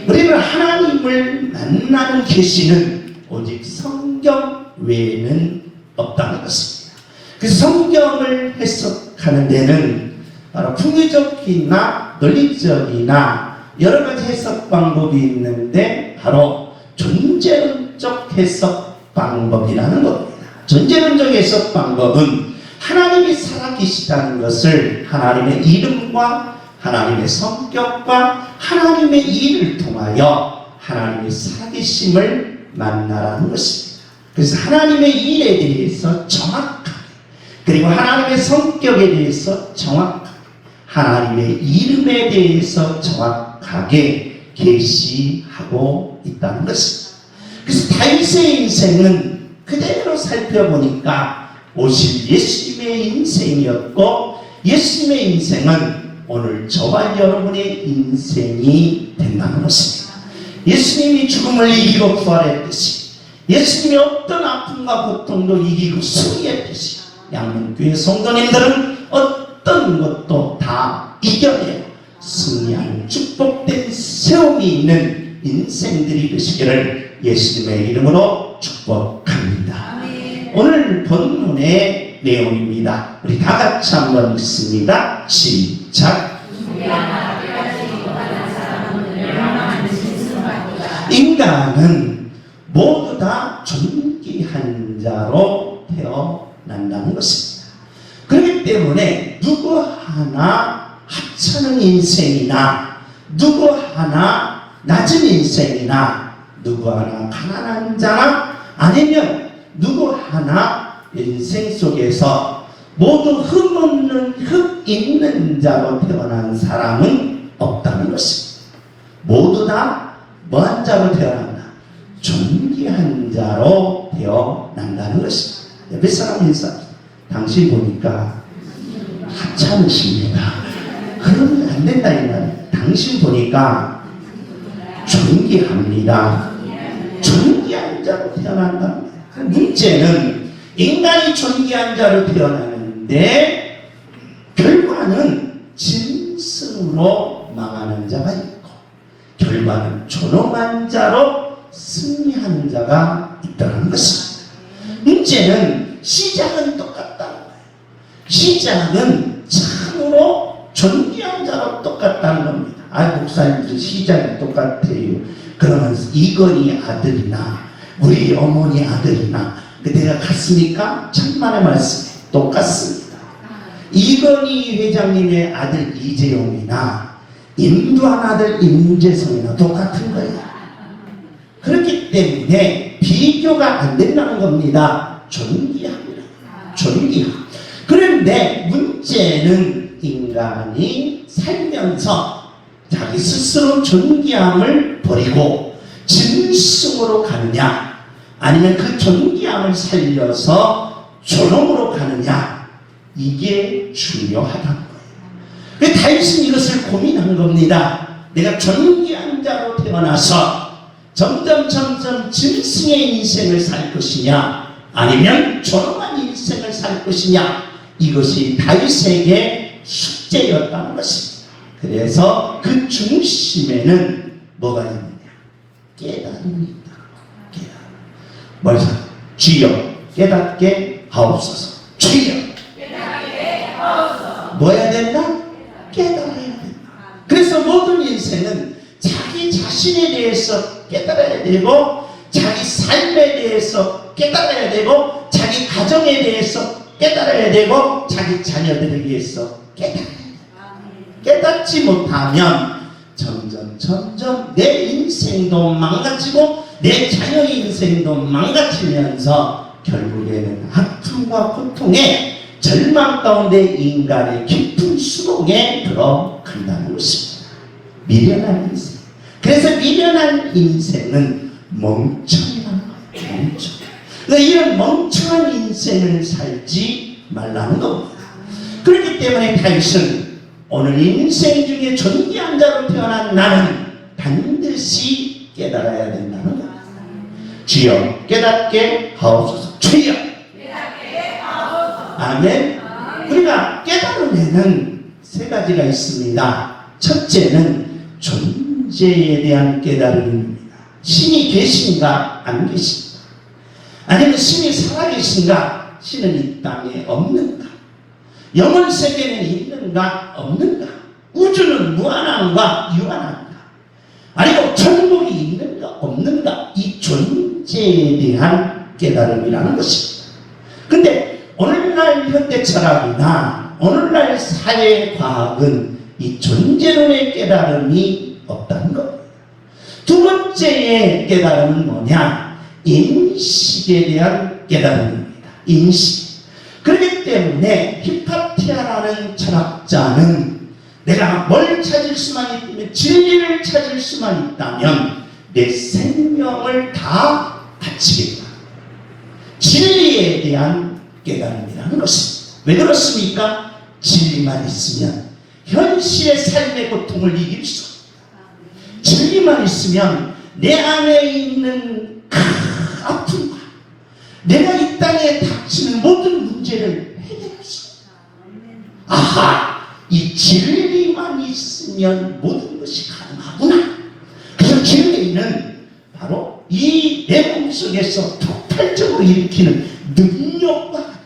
우리는 하나님을 만나는 계시는 오직 성경 외에는 없다는 것입니다. 그 성경을 해석하는 데는 바로 풍의적이나 논리적이나 여러 가지 해석 방법이 있는데 바로 존재론적 해석 방법이라는 겁니다. 존재론적 해석 방법은 하나님이 살아계시다는 것을 하나님의 이름과 하나님의 성격과 하나님의 일을 통하여 하나님의 살아계심을 만나라는 것입니다. 그래서 하나님의 일에 대해서 정확하게, 그리고 하나님의 성격에 대해서 정확하게, 하나님의 이름에 대해서 정확하게 계시하고 있다는 것입니다. 그래서 다윗의 인생은 그대로 살펴보니까 오실 예수님의 인생이었고, 예수님의 인생은 오늘 저와 여러분의 인생이 된다는 것입니다. 예수님이 죽음을 이기고 부활했듯이, 예수님이 어떤 아픔과 고통도 이기고 승리했듯이, 양문교회 성도님들은 어떤 것도 다 이겨내어 승리하는 축복된 세움이 있는 인생들이 되시기를 예수님의 이름으로 축복합니다. 아멘. 오늘 본문의 내용입니다. 우리 다 같이 한번 읽습니다. 시작. 인간은 모두 다 존귀한 자로 태어난다는 것입니다. 그렇기 때문에 누구 하나 하찮은 인생이나 누구 하나 낮은 인생이나 누구 하나 가난한 자나 아니면 누구 하나 인생 속에서 모두 흠 있는 자로 태어난 사람은 없다는 것입니다. 모두 다 뭐한 자로 태어난다? 존귀한 자로 태어난다는 것입니다. 옆에 사람 인사, 당신 보니까 하찮으십니다. 그러면 안 된다 이 말이에요. 당신 보니까 존귀합니다. 존귀한 자로 태어난다. 문제는 인간이 존귀한 자로 태어나는데 결과는 짐승으로 망하는 자가 있고, 결과는 존엄한 자로 승리하는 자가 있다는 것입니다. 문제는 시작은 똑같다는 거예요. 시작은 참으로 존귀한 자로 똑같다는 겁니다. 목사님들 시작이 똑같아요. 그러면 이건희 아들이나 우리 어머니 아들이나 그때가 같습니까? 천만의 말씀 똑같습니다. 이건희 회장님의 아들 이재용이나 임두환 아들 임재성이나 똑같은 거예요. 그렇기 때문에 비교가 안 된다는 겁니다. 존귀합니다. 존귀함. 그런데 문제는 인간이 살면서 자기 스스로 존귀함을 버리고 짐승으로 가느냐, 아니면 그 존귀함을 살려서 존엄으로 가느냐, 이게 중요하다는 거예요. 다윗은 이것을 고민한 겁니다. 내가 존귀한 자로 태어나서 점점 짐승의 인생을 살 것이냐, 아니면 존엄한 인생을 살 것이냐, 이것이 다윗에게 숙제였다는 것입니다. 그래서 그 중심에는 뭐가 있느냐? 깨달음이 있다. 뭐죠? 주여 깨닫게 하옵소서. 주여 깨닫게 하옵소서. 뭐 해야 된다? 깨달아야 된다. 그래서 모든 인생은 자기 자신에 대해서 깨달아야 되고, 자기 삶에 대해서 깨달아야 되고, 자기 가정에 대해서 깨달아야 되고, 자기 자녀들에 대해서 깨달아야 돼요. 깨닫지 못하면 점점 내 인생도 망가지고 내 자녀의 인생도 망가지면서 결국에는 아픔과 고통에 절망 가운데 인간의 깊은 수동에 들어간다는 것입니다. 미련한 인생. 그래서 미련한 인생은 멍청이라는 거예요. 멍청. 그러니까 이런 멍청한 인생을 살지 말라는 겁니다. 그렇기 때문에 다윗은 오늘 인생 중에 존귀한 자로 태어난 나는 반드시 깨달아야 된다는 겁니다. 주여 깨닫게 하옵소서. 주여 깨닫게 하옵소서. 아멘. 그러니까 깨달음에는 세 가지가 있습니다. 첫째는 존재론적 존재에 대한 깨달음입니다. 신이 계신가 안 계신가? 아니면 신이 살아계신가? 신은 이 땅에 없는가? 영혼 세계는 있는가 없는가? 우주는 무한한가 유한한가? 아니면 천국이 있는가 없는가? 이 존재에 대한 깨달음이라는 것입니다. 근데 오늘날 현대 철학이나 오늘날 사회과학은 이 존재론의 깨달음이 없다는 겁니다. 두 번째의 깨달음은 뭐냐? 인식에 대한 깨달음입니다. 인식. 그렇기 때문에 히파티아라는 철학자는 내가 뭘 찾을 수만 있다면, 진리를 찾을 수만 있다면 내 생명을 다 바치겠다. 진리에 대한 깨달음이라는 것입니다. 왜 그렇습니까? 진리만 있으면 현실의 삶의 고통을 이길 수 없습니다. 진리만 있으면 내 안에 있는 아픔과 내가 이 땅에 닥치는 모든 문제를 해결할 수 있습니다. 아하! 이 진리만 있으면 모든 것이 가능하구나. 그래서 진리는 바로 이 내 몸속에서 폭발적으로 일으키는 능력과 같다.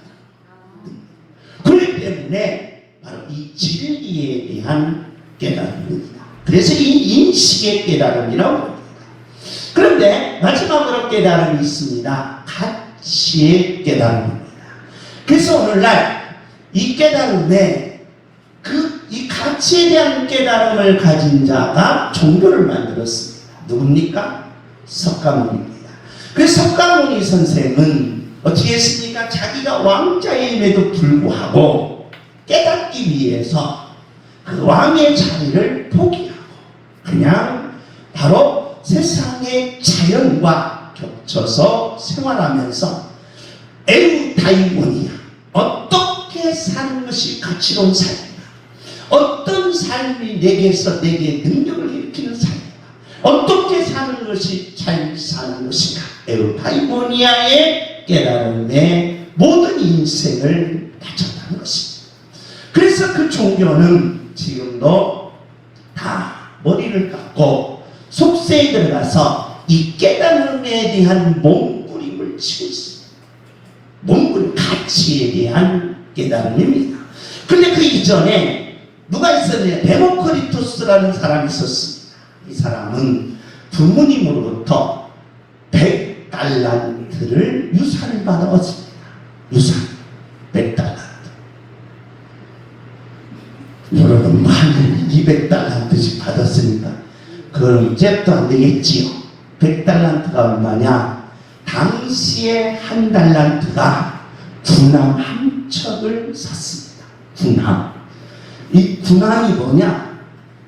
그렇기 때문에 바로 이 진리에 대한 깨달음입니다. 그래서 이 인식의 깨달음이라고 합니다. 그런데 마지막으로 깨달음이 있습니다. 가치의 깨달음입니다. 그래서 오늘날 이 깨달음에 이 가치에 대한 깨달음을 가진 자가 종교를 만들었습니다. 누굽니까? 석가모니입니다. 그래서 석가모니 선생은 어떻게 했습니까? 자기가 왕자임에도 불구하고 깨닫기 위해서 그 왕의 자리를 포기하고 그냥 바로 세상의 자연과 겹쳐서 생활하면서 에우다이모니아, 어떻게 사는 것이 가치로운 삶인가, 어떤 삶이 내게서 내게 능력을 일으키는 삶인가, 어떻게 사는 것이 잘 사는 것인가, 에우다이모니아의 깨달음에 모든 인생을 바쳤다는 것입니다. 그래서 그 종교는 지금도 다 머리를 깎고 속세에 들어가서 이 깨달음에 대한 몸부림을 치고 있습니다. 몸부림, 가치에 대한 깨달음입니다. 근데 그 이전에 누가 있었냐? 데모크리토스라는 사람이 있었습니다. 이 사람은 부모님으로부터 100달란트를 유산을 받아왔습니다. 유산 100달란트. 여러분 만 200달란트씩 받았으니까 그럼 잽도 안 되겠지요. 100달란트가 얼마냐? 당시에 한 달란트가 군함 한 척을 샀습니다. 군함. 이 군함이 뭐냐?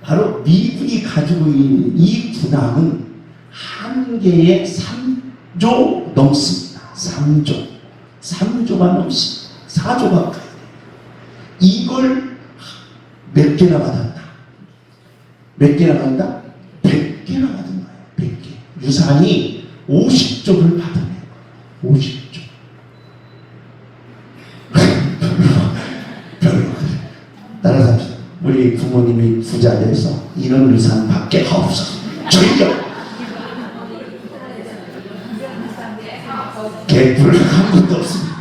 바로 미군이 가지고 있는 이 군함은 한 개에 3조 넘습니다. 3조가 넘습니다. 4조 가까이. 이걸 몇 개나 받았다? 몇 개나 받았다? 100개나 받은 거예요. 100개. 유산이 50조를 받아내요. 50조. 별로. 따라서 우리 부모님이 부자 돼서 이런 유산 밖에 없어. 절대. 개뿔 한 것도 없습니다.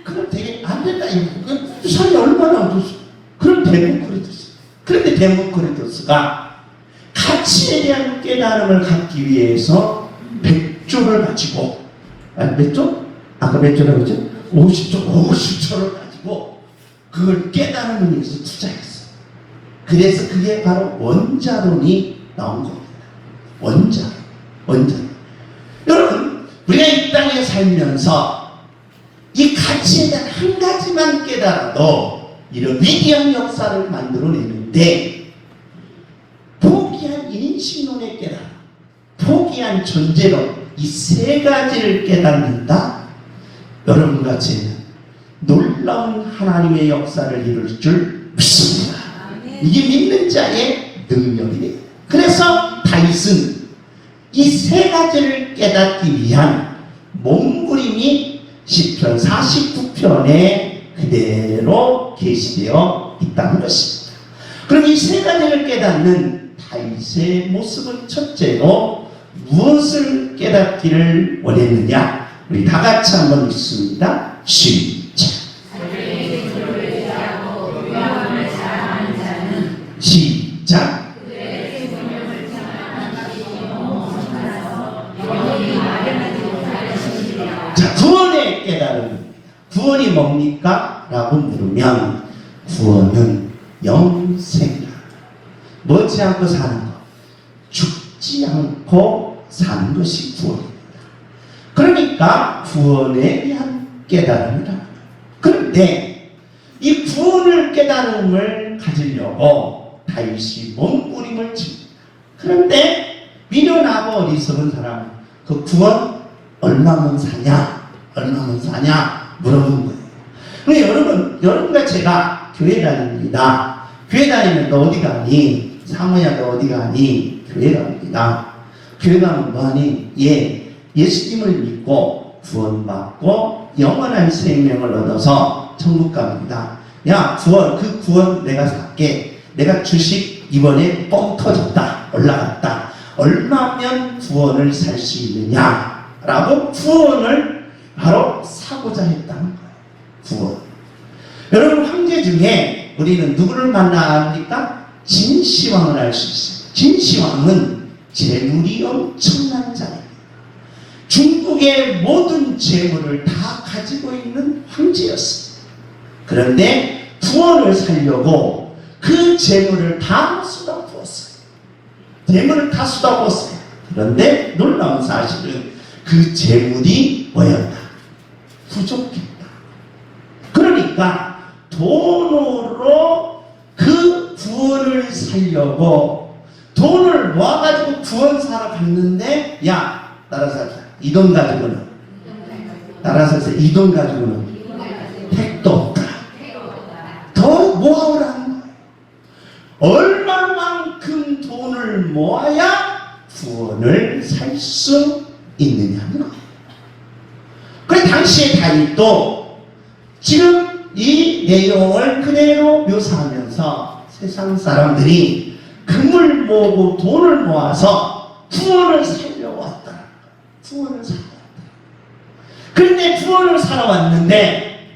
그럼 되게 안 된다. 유산이 얼마나 없었어. 그럼 데모크리토스. 그런데 데모크리토스가 가치에 대한 깨달음을 갖기 위해서 100조를 가지고, 몇 조? 아까 몇 조라고 했죠? 50조를 가지고 그걸 깨달음을 위해서 투자했어요. 그래서 그게 바로 원자론이 나온 겁니다. 원자론. 여러분, 우리가 이 땅에 살면서 이 가치에 대한 한 가지만 깨달아도 이런 위대한 역사를 만들어내는데, 포기한 인식론의 깨달음, 포기한 존재론, 이 세 가지를 깨닫는다? 여러분같이 놀라운 하나님의 역사를 이룰 줄 믿습니다. 이게 믿는 자의 능력이에요. 그래서 다윗은 이 세 가지를 깨닫기 위한 몸부림이 시편 49편에 그대로 게시되어 있다는 것입니다. 그럼 이 세 가지를 깨닫는 다윗의 모습은 첫째로 무엇을 깨닫기를 원했느냐? 우리 다 같이 한번 읽습니다. 시작. 시작. 자, 구원의 깨달음. 구원이 뭡니까? 라고 물으면 구원은 영생이다. 머지않고 사는 것, 죽지 않고 사는 것이 구원입니다. 그러니까 구원에 대한 깨달음이다. 그런데 이 구원을 깨달음을 가지려고 다윗이 몸부림을 칩니다. 그런데 미련하고 어리석은 사람은 그 구원 얼마면 사냐? 얼마면 사냐? 물어본 거예요. 근데 여러분과 제가 교회 다닙니다. 교회 다니면 너 어디 가니? 사모야 너 어디 가니? 교회 갑니다. 교회 가면 뭐하니? 예수님을 믿고 구원받고 영원한 생명을 얻어서 천국 갑니다. 야 그 구원 내가 살게. 내가 주식 이번에 뻥 터졌다. 올라갔다. 얼마면 구원을 살 수 있느냐? 라고 구원을 바로 사고자 했다는 거예요. 구원. 여러분 황제 중에 우리는 누구를 만나야 합니까? 진시황을 알 수 있어요. 진시황은 재물이 엄청난 자예요. 중국의 모든 재물을 다 가지고 있는 황제였어요. 그런데 구원을 살려고 그 재물을 다 쏟아부었어요. 재물을 다 쏟아부었어요. 그런데 놀라운 사실은 그 재물이 뭐였다? 부족했다. 그러니까 돈으로 그 구원을 살려고 돈을 모아가지고 구원 사러 갔는데 야 따라서 이 돈 가지고는 따라서 이 돈 가지고는 택도 없다. 더 모아오라는 거예요. 얼마만큼 돈을 모아야 구원을 살 수 있느냐는 거예요. 그래 당시의 다윗도 지금 이 내용을 그대로 묘사하면서 세상 사람들이 금을 모으고 돈을 모아서 구원을 살려고 왔다. 구원을 살려 왔다. 그런데 구원을 사러 왔는데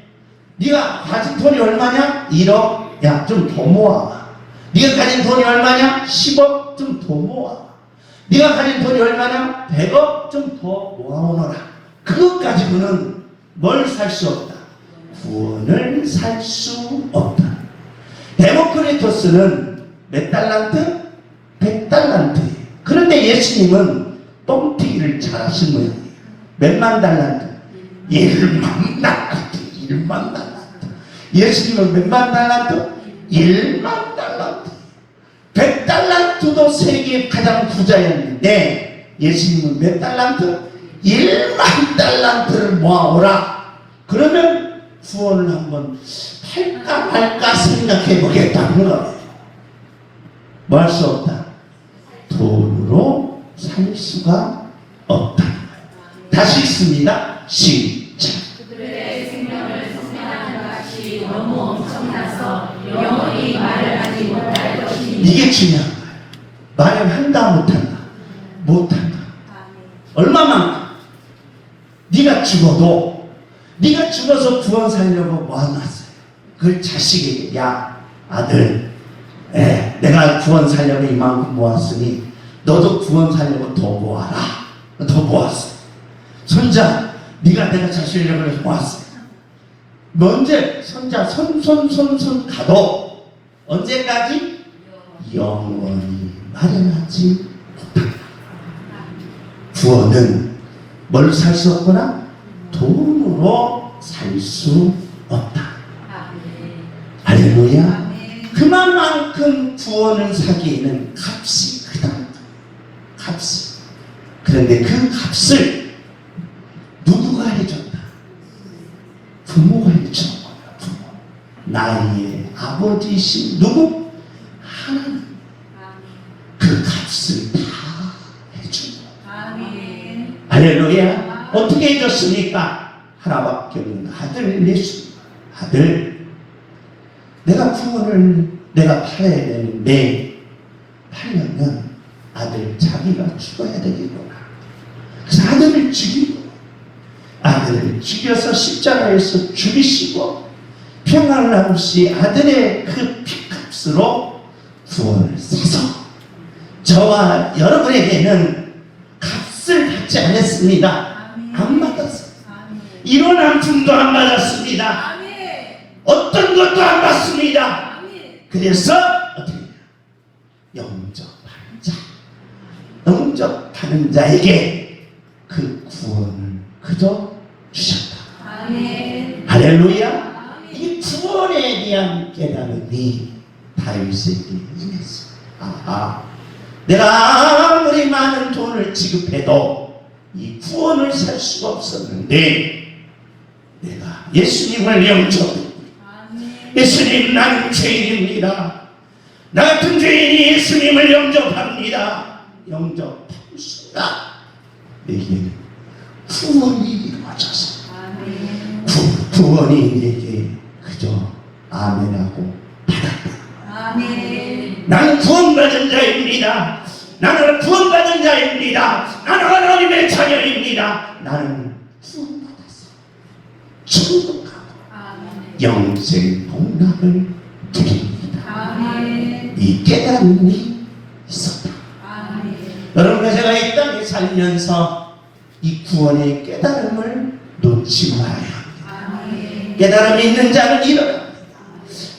네가 가진 돈이 얼마냐? 1억? 야, 좀 더 모아. 네가 가진 돈이 얼마냐? 10억? 좀 더 모아. 네가 가진 돈이 얼마냐? 100억? 좀 더 모아오너라. 그것 가지고는 뭘 살 수 없다. 구원을 살 수 없다. 데모크리토스는 몇 달란트? 100달란트. 그런데 예수님은 뻥튀기를 잘하신 모양이에요. 몇만 달란트? 1만 달란트. 1만 달란트. 예수님은 몇만 달란트? 1만 달란트. 100달란트도 세계 가장 부자였는데 예수님은 몇 달란트? 1만 달란트를 모아오라. 그러면 구원을 한번 할까 말까 생각해 보겠다는 거예요. 뭐 할 수 없다? 돈으로 살 수가 없다. 다시 읽습니다. 시작. 그들의 생명을 소생하는 것이 너무 엄청나서 영원히 말을 하지 못할 것이니 이게 중요한 거예요. 말을 한다 못한다. 못한다. 얼마만큼 네가 죽어도 네가 죽어서 구원 살려고 모아놨어요. 그 자식에게 야 아들 내가 구원 살려고 이만큼 모았으니 너도 구원 살려고 더 모아라. 더 모았어. 손자 네가 내가 자식이라고 해서 모았어. 언제 손자 손 가도 언제까지? 영원히 마련하지 못한다. 구원은 뭘 살 수 없구나? 돈으로 살 수 없다. 할렐루야. 그만큼 구원을 사기에는 값이 크다. 값이. 그런데 그 값을 누구가 해줬다? 부모가 해준 거야. 부모. 나의 아버지이신 누구? 하나님. 그 값을 다 해준 거야. 할렐루야. 어떻게 해줬습니까? 하나밖에 없는 아들 예수. 아들 내가 구원을 내가 팔아야 되는데 하려면 아들 자기가 죽어야 되겠구나. 그래서 아들을 죽이고 아들을 죽여서 십자가에서 죽이시고 평안을 없이 아들의 그 피값으로 구원을 사서 저와 여러분에게는 값을 받지 않았습니다. 안 받았어요. 이런 한 푼도 안 받았습니다. 어떤 것도 안 받습니다. 그래서 어떻게 해요? 영접하는 자, 영접하는 자에게 그 구원을 그저 주셨다. 할렐루야. 이 구원에 대한 깨달음이 다윗에게 임했어. 아하, 내가 아무리 많은 돈을 지급해도 이 구원을 살 수가 없었는데 내가 예수님을 영접해. 예수님, 나는 죄인입니다. 나 같은 죄인이 예수님을 영접합니다. 영접한 순간 내게는 구원이 이루어져서 구원이 내게 그저 아멘하고 받았다. 나는 구원받은 자입니다. 나는 구원받은 자입니다. 나는 하나님의 자녀입니다. 나는 구원받았어. 천국 가고 영생 복락을 드립니다. 이 깨달음이 있었다. 여러분, 제가 이 땅에 살면서 이 구원의 깨달음을 놓지 말아야 합니다. 깨달음이 있는 자는 일어납니다.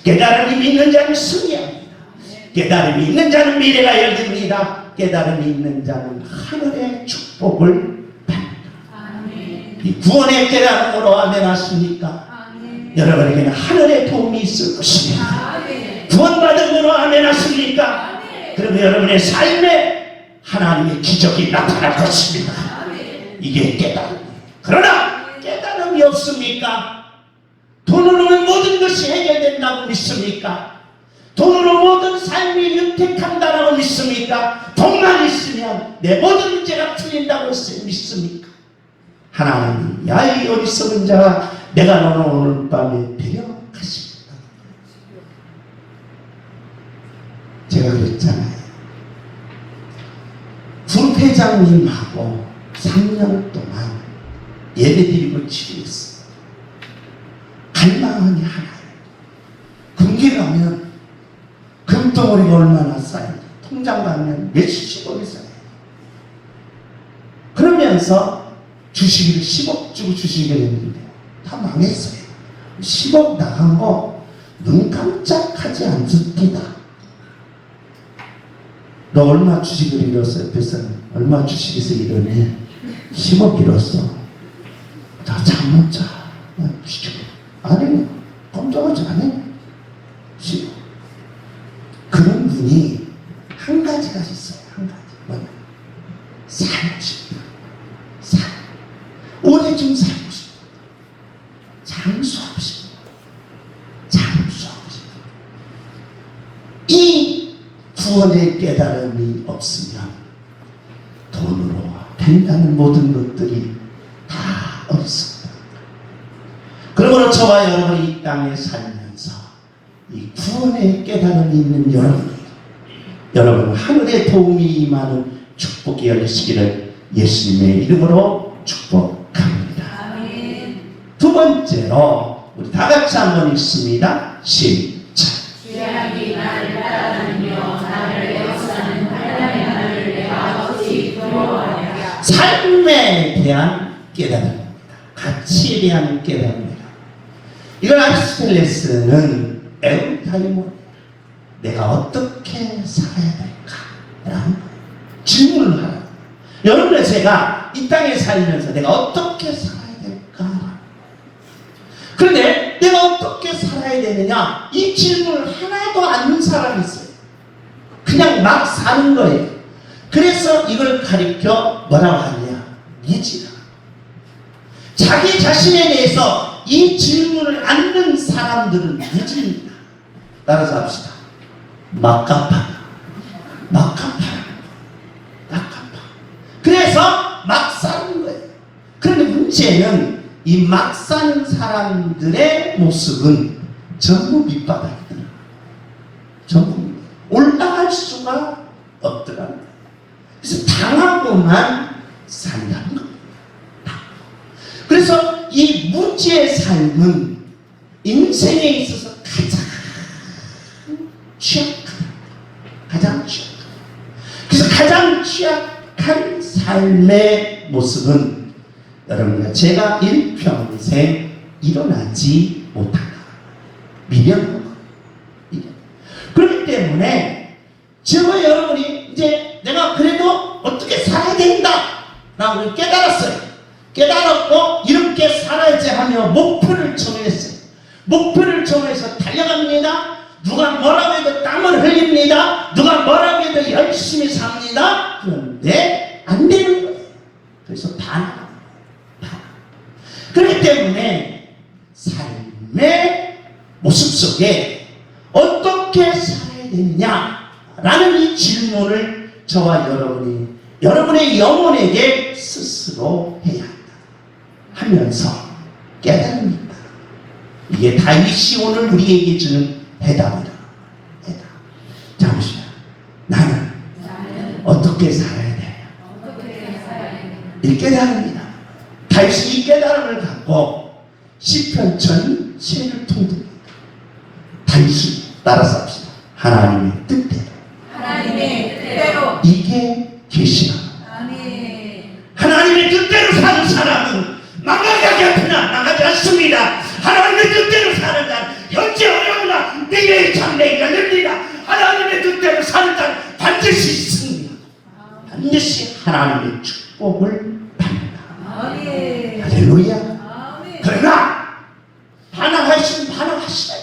깨달음이 있는 자는 승리합니다. 깨달음이 있는 자는 미래가 열립니다. 깨달음이 있는 자는 하늘의 축복을 받는다. 이 구원의 깨달음으로 아멘 하십니까? 여러분에게는 하늘의 도움이 있을 것입니다. 구원받음으로 아멘 하십니까? 그러면 여러분의 삶에 하나님의 기적이 나타날 것입니다. 이게 깨달음이에요. 그러나 깨달음이 없습니까? 돈으로는 모든 것이 해결된다고 믿습니까? 돈으로 모든 삶이 윤택한다고 믿습니까? 돈만 있으면 내 모든 문제가 풀린다고 믿습니까? 하나님이 야, 이 어리석은 자가 내가 너를 오늘 밤에 배려하십니다. 제가 그랬잖아요. 부회장님하고 3년 동안 예배드리고 치료했어요. 갈망이 하나예요. 금기 가면 금덩어리가 얼마나 쌓이고 통장 가면 몇십억이 쌓여요. 그러면서 주식을 10억 주고 주식을 했는데 다 망했어요. 10억 나간 거 눈 깜짝하지 않습니다. 너 얼마 주식을 잃었어? 옆에서 얼마 주식에서 잃었니? 10억 잃었어. 자, 잠못 자. 아니, 깜짝하지 않아. 10억. 그런 분이 한 가지가 있어요. 한 가지. 뭐냐? 살고 싶다. 오래 좀 살고 싶다. 장수하고 싶다. 장수하고 싶다. 이 구원의 깨달음이 없으면 돈으로 된다는 모든 것들이 다 어리석다. 그러므로 저와 여러분이 이 땅에 살면서 이 구원의 깨달음이 있는 여러분 하늘의 도움이 임하는 축복이 열리시기를 예수님의 이름으로 축복합니다. 아멘. 두 번째로 우리 다 같이 한번 읽습니다. 시작. 죄악이 나를 따라다니며 나를 에워싸는 환난의 날을 내가 어찌 두려워하랴. 삶에 대한 깨달음입니다. 가치에 대한 깨달음입니다. 이걸 아리스토텔레스는 에운타이모, 내가 어떻게 살아야 될까? 라는 질문을 하라. 여러분의 제가 이 땅에 살면서 내가 어떻게 살아야 될까? 그런데 내가 어떻게 살아야 되느냐? 이 질문을 하나도 안 하는 사람이 있어요. 그냥 막 사는 거예요. 그래서 이걸 가리켜 뭐라고 하느냐? 무지라. 자기 자신에 대해서 이 질문을 안는 사람들은 무지입니다. 따라서 합시다. 막가파. 그래서 막 사는 거예요. 그런데 문제는 이 막 사는 사람들의 모습은 전부 밑바닥이더라. 전부 올라갈 수가 없더라. 그래서 당하고만 산다는 겁니다. 그래서 이 무지의 삶은 인생에 있어서 가장 취약하다. 가장 취약하다. 그래서 가장 취약한 삶의 모습은 여러분과 제가 일평생 일어나지 못한다. 미련한 거. 그렇기 때문에 저와 여러분이 이제 내가 그래도 어떻게 살아야 된다 라고 깨달았어요. 깨달았고 이렇게 살아야지 하며 목표를 정했어요. 목표를 정해서 달려갑니다. 누가 뭐라고 해도 땀을 흘립니다. 누가 뭐라고 해도 열심히 삽니다. 그런데 안 되는 거예요. 그래서 반. 그렇기 때문에 삶의 모습 속에 어떻게 살아야 되느냐라는 이 질문을 저와 여러분이 여러분의 영혼에게 스스로 해야 한다 하면서 깨달습니다. 이게 다윗이 오늘 우리에게 주는 해답이다. 해답. 자 보시면 나는 어떻게 살아야 돼요? 이 깨달음입니다. 다윗이 이 깨달음을 갖고 시편 전체를 통틀입니다. 다윗이 따라서 합시다. 하나님의 뜻대로. 하나님의 뜻대로. 이게 계시다. 하나님의 뜻대로 사는 사람은 망하게 곁이나 나가지 않습니다. 하나님의 뜻대로 사는 자는 현재 어려우나 미래의 장래가 열립니다. 하나님의 뜻대로 사는 자는 반드시 승리하고 반드시 하나님의 축복을 받는다. 할렐루야. 그러나 반항하시면 반항하시라.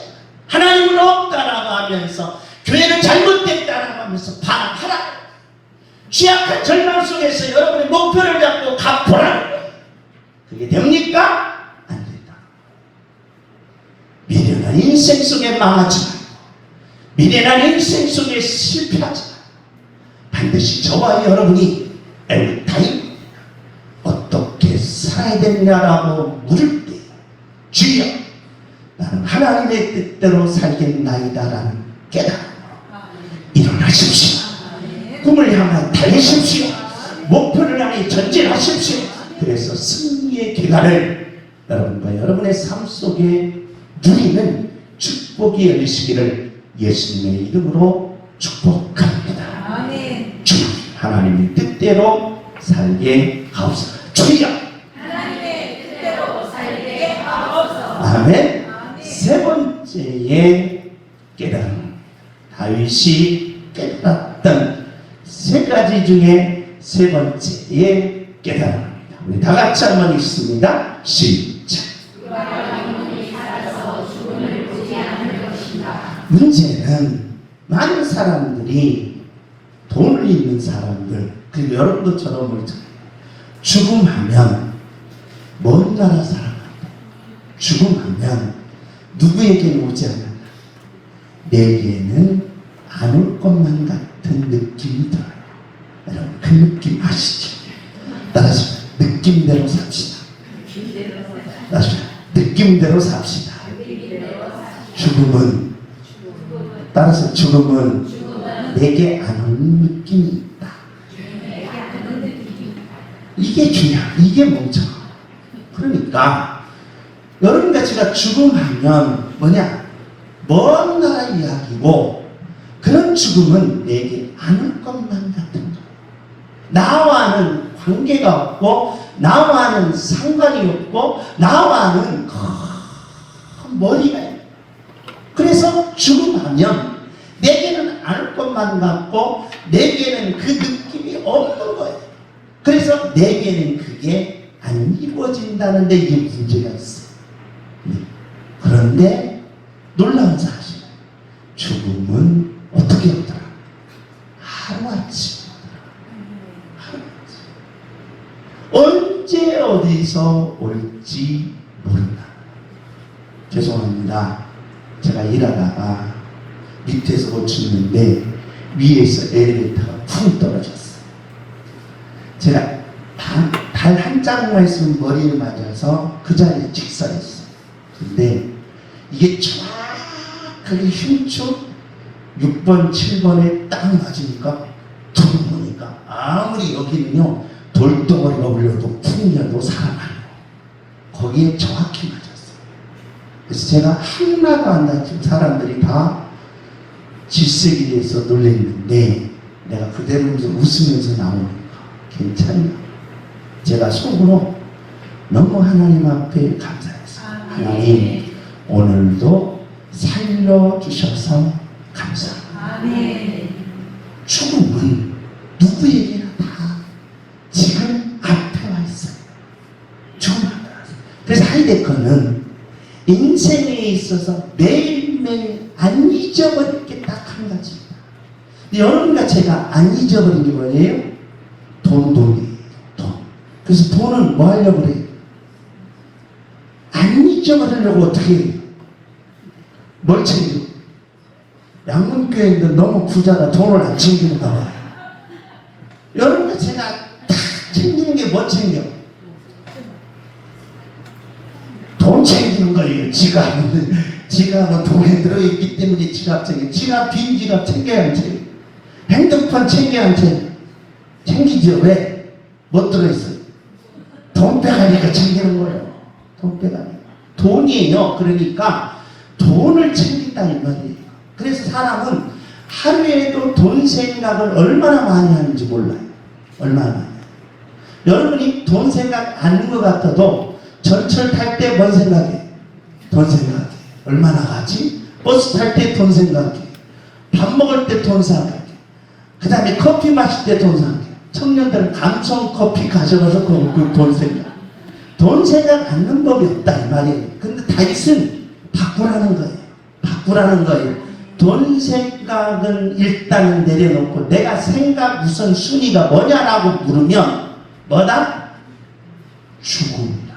하나님으로 따라가면서 교회는 잘못됐다라고 하면서 반항하라. 취약한 절망 속에서 여러분의 목표를 잡고 갚으라는 거예요. 그게 됩니까? 안 된다. 미련한 인생 속에 망하지 말고 미련한 인생 속에 실패하지 말고 반드시 저와 여러분이 everytime 어떻게 살아야 되냐라고 물을 때 주여 나는 하나님의 뜻대로 살겠나이다라는 깨달음으로 일어나십시오. 꿈을 향해 달리십시오. 목표를 향해 전진하십시오. 그래서 승리의 기간을 여러분과 여러분의 삶 속에 누리는 축복이 열리시기를 예수님의 이름으로 축복합니다. 주님 하나님의 뜻대로 살게 하옵소서. 주여 하나님의 뜻대로 살게 하옵소서. 아멘. 세 번째의 깨달음. 다윗이 깨달았던 세 가지 중에 세 번째의 깨달음입니다. 우리 다 같이 한번 읽습니다. 시작. 문제는 많은 사람들이 돈을 있는 사람들 그리고 여러분도 저런 걸 죽음하면 먼 나라 사람한테 죽음하면 누구에게는 오지 않는다. 내게는 안 올 것만 같은 느낌이 들어요. 여러분 그 느낌 아시죠? 따라서 느낌대로 삽시다. 따라서 느낌대로 삽시다. 죽음은 따라서 죽음은 내게 안 오는 느낌이 있다. 이게 중요해. 이게 멍청해. 그러니까 여러분같이가 죽음하면 뭐냐? 먼 나라 이야기고 그런 죽음은 내게 안 올 것만 같은 거. 나와는 관계가 없고 나와는 상관이 없고 나와는 머리가 있고 그래서 죽음하면 내게는 안 올 것만 같고 내게는 그 느낌이 없는 거예요. 그래서 내게는 그게 안 이루어진다는 데 이게 문제가 있어요. 그런데 놀라운 사실 죽음은 어떻게 오더라? 하루아침에 오더라. 언제 어디서 올지 모른다. 죄송합니다. 제가 일하다가 밑에서 고치는데 위에서 엘리베이터가 쿵 떨어졌어요. 제가 달 한 장만 있으면 머리를 맞아서 그 자리에 직사했어요. 근데 이게 정확하게 흉추 6번, 7번에 딱 맞으니까 두고 보니까 아무리 여기는요 돌덩어리가 올려도 풍녀도 살아나요. 거기에 정확히 맞았어요. 그래서 제가 하나도 안 다친 사람들이 다 질색에 대해서 놀랬는데 내가 그대로 웃으면서 나오니까 괜찮나? 제가 속으로 너무 하나님 앞에 감사했어요. 하나님 오늘도 살려주셔서 감사합니다. 죽음은 누구에게나 다 지금 앞에 와 있어요. 죽음 앞에 와 있어요. 그래서 하이데커는 인생에 있어서 매일매일 안 잊어버릴 게 딱 한 가지입니다. 여러분과 제가 안 잊어버린 게 뭐예요? 돈이에요. 돈. 그래서 돈은 뭐 하려고 그래요? 안 잊어버리려고 어떻게 해요? 뭘 챙겨? 양문교회인들 너무 부자라 돈을 안 챙기는가 봐요. 여러분과 제가 다 챙기는 게 뭐 챙겨? 돈 챙기는 거예요. 지갑은 돈에 들어있기 때문에 지갑 챙겨. 빈 지갑 챙겨야 안 챙겨. 핸드폰 챙겨야 안 챙겨. 챙기죠. 왜? 못 들어있어요. 돈 빼가니까 챙기는 거예요. 돈 빼가니까. 돈이에요. 그러니까 돈을 챙긴다 이 말이에요. 그래서 사람은 하루에도 돈 생각을 얼마나 많이 하는지 몰라요. 얼마나 많이. 여러분이 돈 생각 안 하는 것 같아도 전철 탈 때 뭔 생각해? 돈 생각해. 얼마나 가지? 버스 탈 때 돈 생각해. 밥 먹을 때 돈 생각해. 그 다음에 커피 마실 때 돈 생각해. 청년들은 감성 커피 가져가서 그 돈 생각. 돈 생각 않는 법이 없다 이 말이에요. 근데 다윗은 바꾸라는 거예요. 바꾸라는 거예요. 돈 생각은 일단은 내려놓고 내가 생각 우선 순위가 뭐냐라고 물으면 뭐다? 죽음이다.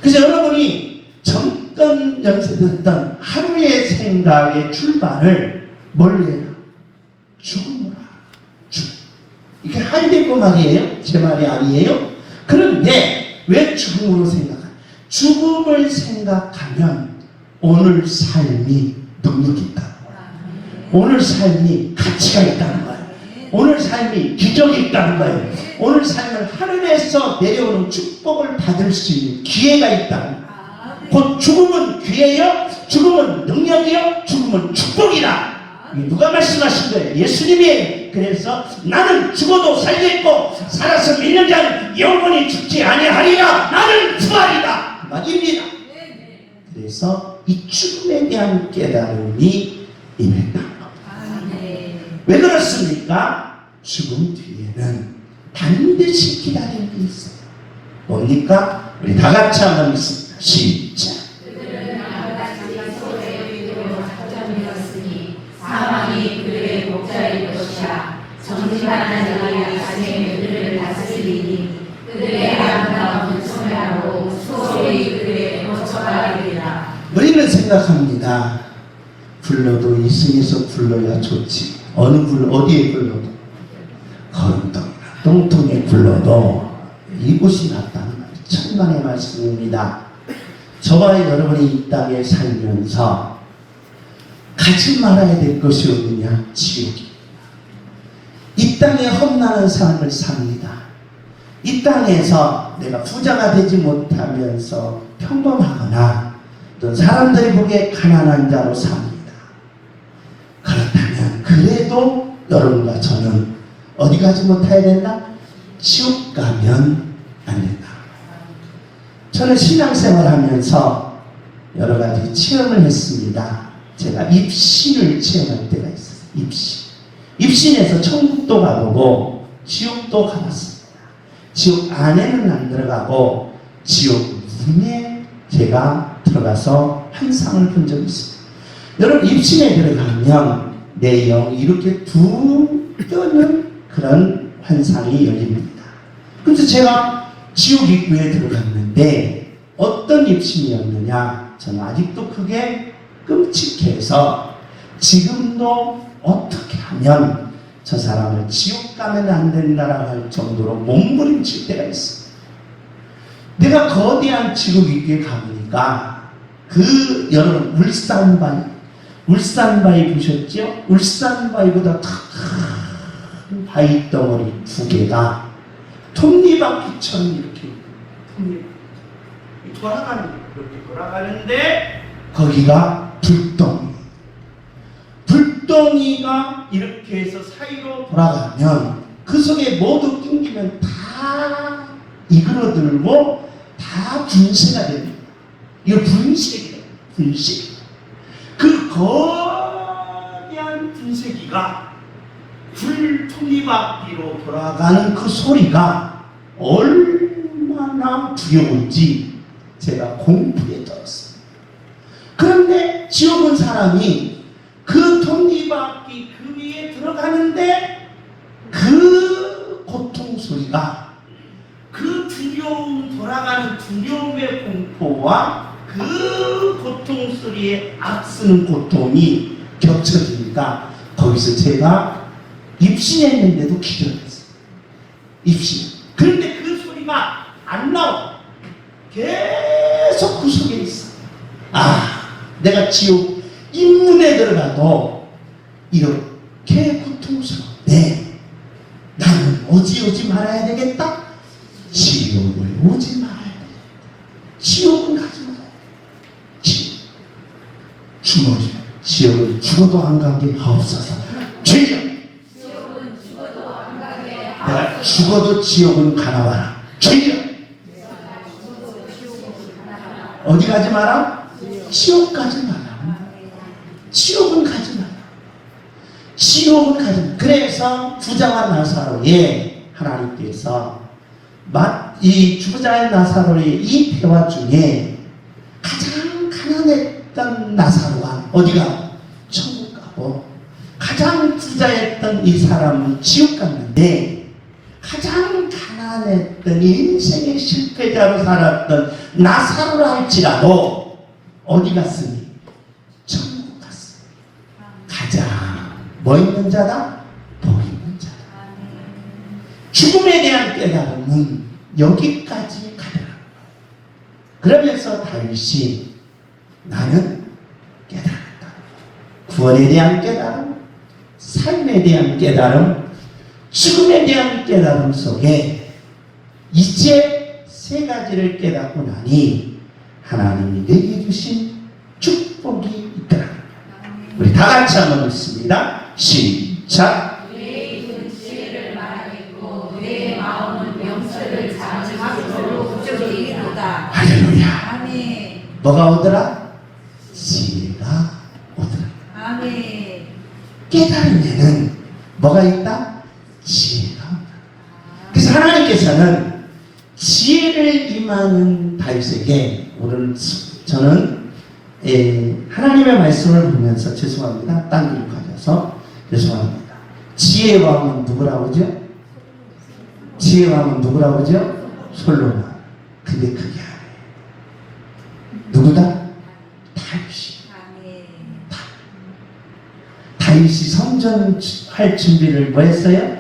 그래서 여러분이 젊던 연세됐던 하루의 생각의 출발을 뭘로 해요? 죽음으로 하라. 이게 하이데거 말이에요? 제 말이 아니에요? 그런데 왜 죽음으로 생각하냐? 죽음을 생각하면 오늘 삶이 능력이 있다는 거예요. 오늘 삶이 가치가 있다는 거예요. 오늘 삶이 기적이 있다는 거예요. 오늘 삶을 하늘에서 내려오는 축복을 받을 수 있는 기회가 있다는 거예요. 곧 죽음은 기회요, 죽음은 능력이요, 죽음은 축복이다. 누가 말씀하신 거예요? 예수님이. 그래서 나는 죽어도 살겠고 살아서 믿는 자는 영원히 죽지 아니하리라. 나는 부활이다. 말입니다. 그래서 이 죽음에 대한 깨달음이 임했다. 왜 그렇습니까? 죽음 뒤에는 반드시 기다리는 게 있어요. 뭡니까? 우리 다 같이 한번 읽습니다. 시작. 그들은 나같이 소의 위로 작정되었으니 사망이 그들의 목자일 것이라. 정직한 자들이 자신의 그들을 다스리니 그들의 아름다움은 소멸하고 소의 그들의 거처가 되리라. 우리는 생각합니다. 불러도 이승에서 불러야 좋지. 어디에 불러도 거름덩이나 똥통에 불러도 이곳이 낫다는 말이에요. 천만의 말씀입니다. 저와 여러분이 이 땅에 살면서 가지 말아야 될 것이 없느냐? 지옥입니다. 이 땅에 험난한 삶을 삽니다. 이 땅에서 내가 부자가 되지 못하면서 평범하거나 또 사람들이 보기에 가난한 자로 삽니다. 그렇다면 그래도 여러분과 저는 어디 가지 못해야 된다? 지옥 가면 안 된다. 저는 신앙생활 하면서 여러 가지 체험을 했습니다. 제가 입신을 체험할 때가 있었어요. 입신에서 천국도 가보고 지옥도 가봤습니다. 지옥 안에는 안 들어가고 지옥 문에 제가 들어가서 환상을 본 적이 있습니다. 여러분 입신에 들어가면 내 영이 이렇게 붕 뜨는 그런 환상이 열립니다. 그래서 제가 지옥 입구에 들어갔는데 어떤 입신이었느냐? 저는 아직도 그게 끔찍해서 지금도 어떻게 하면 저 사람을 지옥 가면 안 된다라고 할 정도로 몸부림칠 때가 있습니다. 내가 거대한 지옥 입구에 가보니까 그 여러분 울산발 울산 바위 보셨죠? 울산 바위보다 큰 바위 덩어리 두 개가 톱니바퀴처럼 이렇게 돌아가는 거예요. 이렇게 돌아가는데 거기가 불덩이가 이렇게 해서 사이로 돌아가면 그 속에 모두 낑기면 다 이그러들고 다 분쇄가 됩니다. 이거 분쇄기예요. 분쇄기. 그 거대한 분쇄기가 톱니바퀴로 돌아가는 그 소리가 얼마나 두려운지 제가 공부에 들었어요. 그런데 지옥 온 사람이 그 톱니바퀴 그 위에 들어가는데 그 고통 소리가 그 두려움, 돌아가는 두려움의 공포와 그 고통 소리에 앞서는 고통이 겹쳐지니까 거기서 제가 입신했는데도 기절했어요. 입신. 그런데 그 소리가 안 나와. 계속 그 속에 있어. 내가 지옥 인문에 들어가도 이렇게 고통스러운데 나는 오지 말아야 되겠다. 지옥을 오지 말아야 돼. 지옥은 가지 말아야 돼. 지옥은 죽어도 안 가게 하옵소서. 주여. 지옥은 죽어도 안 가게 내가 죽어도 지옥은 가나봐라. 주여. 어디 가지 마라? 지옥 가지 마라. 지옥은 가지 마라. 지옥은 가지 마라. 그래서 부자와 나사로의 하나님께서 이 부자의 나사로의 이 대화 중에 가장 가난했던 나사로가 어디가? 천국 가고, 가장 부자였던 이 사람은 지옥 갔는데 가장 가난했던 인생의 실패자로 살았던 나사로라 할지라도 어디 갔으니? 천국 갔어. 가장 뭐 있는 자다? 복 있는 자다. 죽음에 대한 깨달음은 여기까지 가더라. 그러면서 다윗이 나는 깨달았다. 구원에 대한 깨달음, 삶에 대한 깨달음, 죽음에 대한 깨달음 속에 이제 세 가지를 깨닫고 나니 하나님이 내게 주신 축복이 있더라. 우리 다 같이 한번 읽습니다. 시작. 내 입은 지혜를 말하겠고 내 마음은 명철을 자랑하기로 목적이 이르다. 할렐루야. 아멘. 뭐가 오더라? 지혜가 오더라. 아멘. 깨달음에는 뭐가 있다? 지혜가 온다. 그래서 하나님께서는 지혜를 임하는 다윗에게 오늘 저는 하나님의 말씀을 보면서 죄송합니다. 딴 길로 가셔서 죄송합니다. 지혜의 왕은 누구라고 하죠? 지혜의 왕은 누구라고 하죠? 솔로몬. 근데 그게 아니에요. 누구다? 다윗이. 아멘. 다윗이 성전할 준비를 뭐 했어요?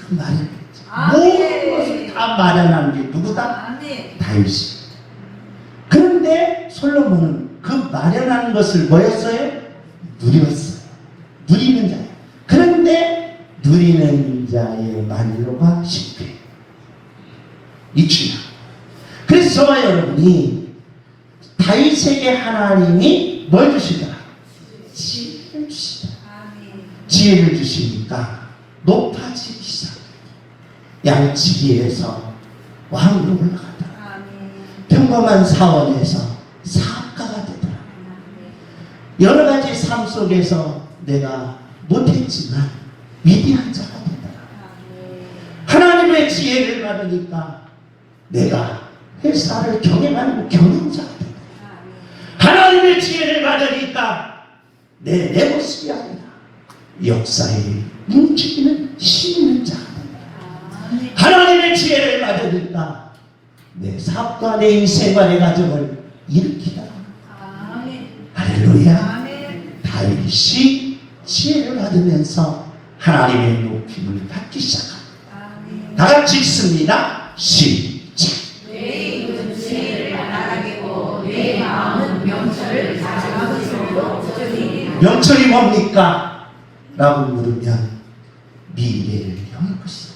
마련했죠. 모든 것을 다 마련한 게 누구다? 아멘. 다윗이. 그런데 솔로몬은 그 마련한 것을 뭐였어요? 누렸어요. 누리는 자예요. 그런데 누리는 자의 만료가 실패. 이 중요한. 그래서 저와 여러분이 다윗에게 하나님이 뭘 주시더라? 지혜를 주시더라. 아멘. 지혜를 주시니까 높아지기 시작해요. 양치기에서 왕으로 올라가더라. 아멘. 평범한 사원에서 사업가가 되더라. 여러 가지 삶 속에서 내가 못했지만 위대한 자가 되더라. 하나님의 지혜를 받으니까 내가 회사를 경영하는 경영자가 되더라. 하나님의 지혜를 받으니까 내 모습이 아니라 역사에 움직이는 힘 있는 자가 된다. 하나님의 지혜를 받으니까 내 사업과 내 인생과 내 가정을 일으키다. 할렐루야. 아멘. 다윗이 지혜를 받으면서 하나님의 높임을 받기 시작합니다. 아멘. 다 같이 읽습니다. 시작. 내 입은 지혜를 말하겠고 내 마음은 명철을 자랑하기로 명철이 뭡니까? 라고 물으면 미래를 열 것이다.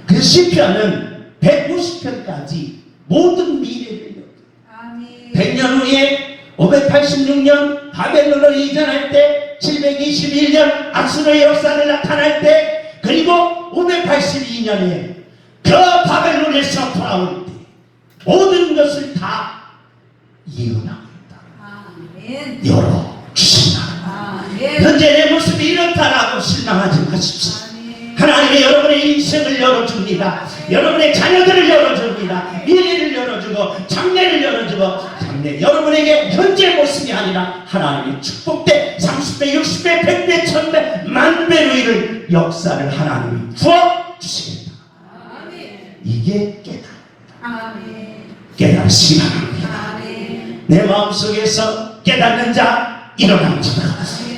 그래서 시편은 150편까지 모든 미래를 열. 100년 후에 586년 바벨론을 이전할 때, 721년 아수르의 역사를 나타날 때, 그리고 582년에 그 바벨론에서 돌아올 때 모든 것을 다 예언하고 있다. 열어주신다. 현재 내 모습이 이렇다라고 실망하지 마십시오. 하나님이 여러분의 인생을 열어줍니다. 여러분의 자녀들을 열어줍니다. 미래를 열어주고 장래를 열어주고, 장래 여러분에게 현재의 모습이 아니라 하나님의 축복대 30배, 60배, 100배, 1000배, 만배로 이를 역사를 하나님이 부어주시겠다. 이게 깨달으시기 바랍니다. 내 마음속에서 깨닫는 자 일어납니다.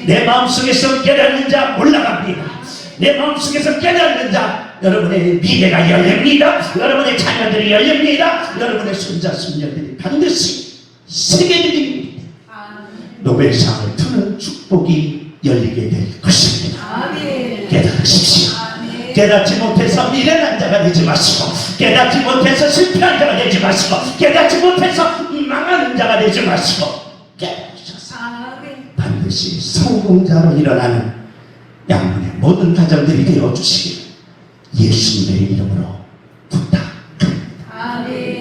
내 마음속에서 깨닫는 자 올라갑니다. 내 마음속에서 깨닫는 자, 여러분의 미래가 열립니다. 여러분의 자녀들이 열립니다. 여러분의 손자 손녀들이 반드시 세계적인 노벨상을 두는 축복이 열리게 될 것입니다. 깨달으십시오. 깨닫지 못해서 미련한 자가 되지 마시고, 깨닫지 못해서 실패한 자가 되지 마시고, 깨닫지 못해서 망하는 자가 되지 마시고, 깨닫으셔서 반드시 성공자로 일어나는 양문의 모든 가정들이 되어주시길 예수님의 이름으로